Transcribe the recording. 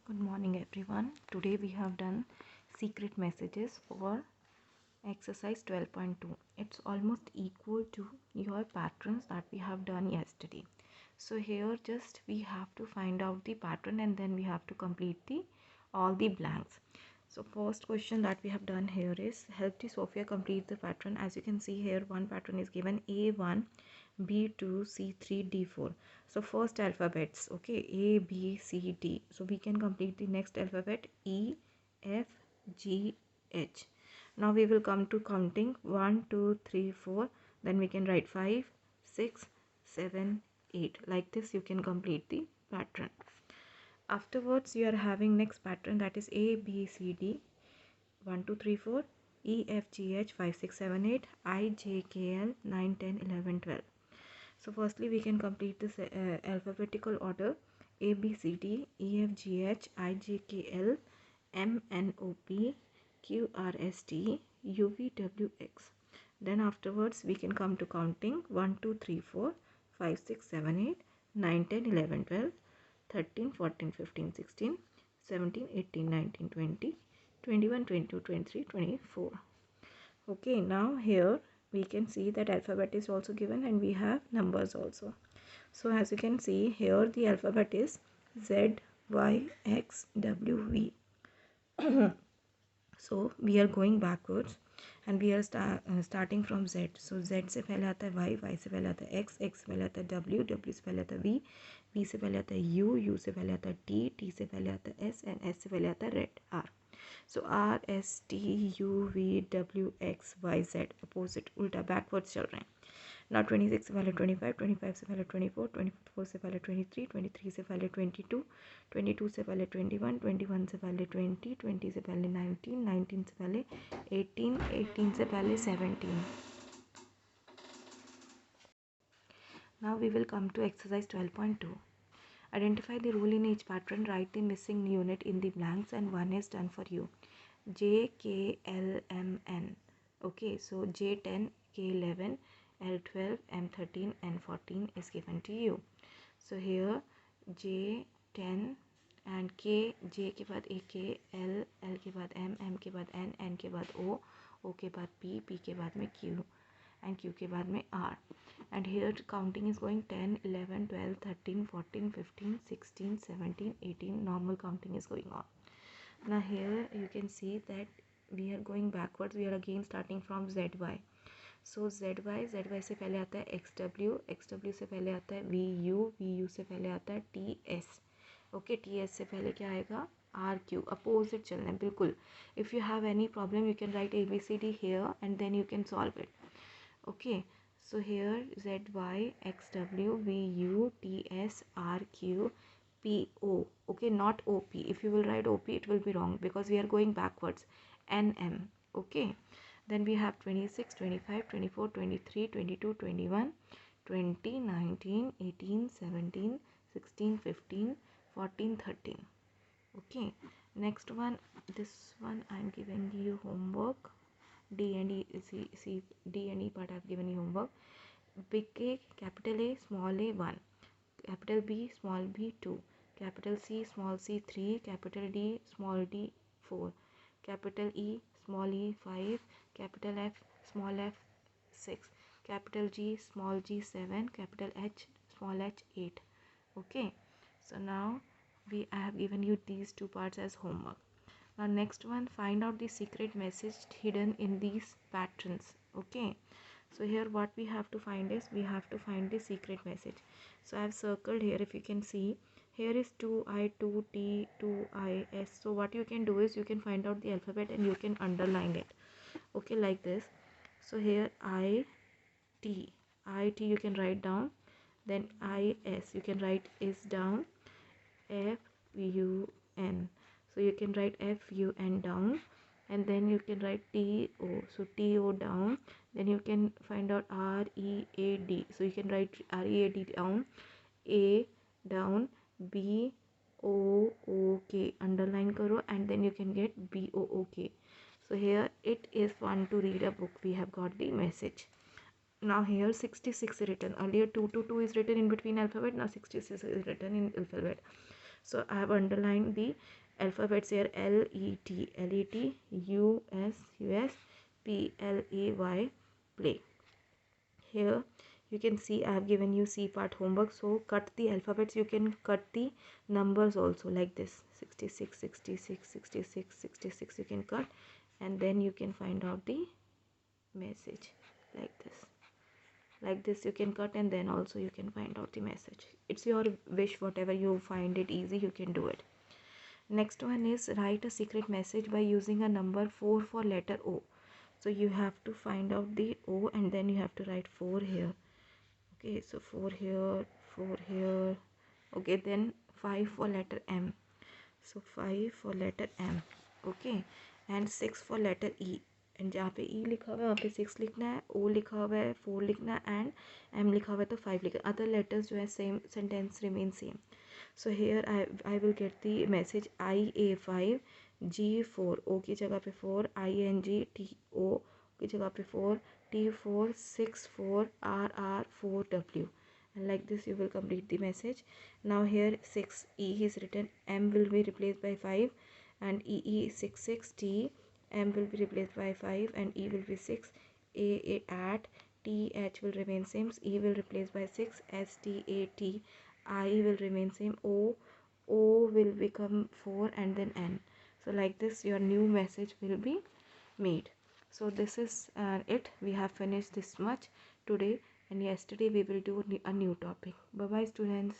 Good morning everyone. Today we have done secret messages for exercise 12.2. It's almost equal to your patterns that we have done yesterday. So here just we have to find out the pattern and then we have to complete the all the blanks. So first question that we have done here is help the Sophia complete the pattern. As you can see here, one pattern is given A1, B2, C3, D4. So first alphabets, okay, A, B, C, D. So we can complete the next alphabet E, F, G, H. Now we will come to counting 1, 2, 3, 4. Then we can write 5, 6, 7, 8. Like this you can complete the pattern. Afterwards you are having next pattern, that is A, B, C, D, 1, 2, 3, 4, E, F, G, H, 5, 6, 7, 8, I, J, K, L, 9, 10, 11, 12. So firstly we can complete this alphabetical order: A, B, C, D, E, F, G, H, I, J, K, L, M, N, O, P, Q, R, S, T, U, V, W, X. Then afterwards we can come to counting 1, 2, 3, 4, 5, 6, 7, 8, 9, 10, 11, 12, 13, 14, 15, 16, 17, 18, 19, 20, 21, 22, 23, 24. Okay, now here we can see that alphabet is also given and we have numbers also. So as you can see here, the alphabet is Z, Y, X, W, V. So we are going backwards and we are starting from Z. So Z से पहले आता है Y, Y से पहले आता है X, X से पहले आता है W, W से पहले आता है V, V से पहले आता है U, U से पहले आता है T, T से पहले आता है S and S से पहले आता है Red, R. So R, S, T, U, V, W, X, Y, Z. Opposite उल्टा बैकवर्ड्स चल रहे हैं. Now 26 से पहले 25, 25 से पहले 24, 24 से पहले 23, 23 से पहले 22, 22 से पहले 21, 21 से पहले 20, 20 से पहले 19, 19 से पहले 18, 18 से पहले 17. Now we will come to exercise 12.2. Identify the rule in each pattern, write the missing unit in the blanks, and one is done for you. J, K, L, M, N. Okay, so J10, K11, L12, M13, N14 is given to you. So here J10 and K, J के बाद A, K, L, L के बाद M, M के बाद N, N के बाद O, O के बाद P, P के बाद में Q and Q के बाद में R. And here counting is going 10, 11, 12, 13, 14, 15, 16, 17, 18. Normal counting is going on. Now here you can see that we are going backwards. We are again starting from ZY. So ZY से पहले आता है XW, XW से पहले आता है VU, VU से पहले आता है TS. ओके, TS से पहले क्या आएगा? RQ. अपोजिट चलना है बिल्कुल. If you have any problem you can write ABCD here and then you can solve it. Okay, so here ZY, XW, VU, TS, RQ, PO. Okay, not OP. If you will write OP it will be wrong because we are going backwards. NM. Okay, then we have 26, 25, 24, 23, 22, 21, 20, 19, 18, 17, 16, 15, 14, 13. Okay, next one, this one I am giving you homework. D and E part I have given you homework. Big A, capital A, small a 1, capital B, small b 2, capital C, small c 3, capital D, small d 4, capital E, small e 5, capital F, small f 6, capital G, small g 7, capital H, small h 8. Okay, so now I have given you these two parts as homework. Now next one, find out the secret message hidden in these patterns. Okay, so here what we have to find is we have to find the secret message. So I have circled here. If you can see, here is 2I, 2T, 2IS. So what you can do is you can find out the alphabet and you can underline it. Okay, like this. So here IT you can write down, then IS you can write is down, FUN, so you can write FUN down, and then you can write TO, so TO down, then you can find out READ, so you can write READ down, A down, BOOK underline karo, and then you can get BOOK. So here it is fun to read a book. We have got the message. Now here 66 is written. Earlier 2 to 2 is written in between alphabet. Now 66 is written in alphabet. So I have underlined the alphabets here: LET, US, PLAY, play. Here you can see I have given you C part homework. So cut the alphabets. You can cut the numbers also, like this: 66, 66, 66, 66. You can cut, and then you can find out the message, like this. Like this you can cut, and then also you can find out the message. It's your wish, whatever you find it easy, you can do it. Next one is write a secret message by using a number 4 for letter O. So you have to find out the O, and then you have to write 4 here. Okay, so 4 here, 4 here. Okay, then 5 for letter M. So 5 for letter M. Okay, and 6 for letter E. And जहाँ पे ई लिखा हुआ है वहाँ पे 6 लिखना है, ओ लिखा हुआ है 4 लिखना है, एंड एम लिखा हुआ है तो 5 लिखना है. अदर लेटर्स जो है same, sentence remain same. So here I will get the message IA5 G4. ओ की जगह पे 4, INGTO की जगह पे 4, T4 6 4 RR4W. And like this you will complete the message. Now here 6 E is written, M will be replaced by 5, and EE66T, M will be replaced by 5 and E will be 6. A at, TH will remain same, E will replace by 6, STAT, I will remain same, O will become 4, and then N. So like this your new message will be made. So this is it. We have finished this much today, and yesterday we will do a new topic. Bye bye students.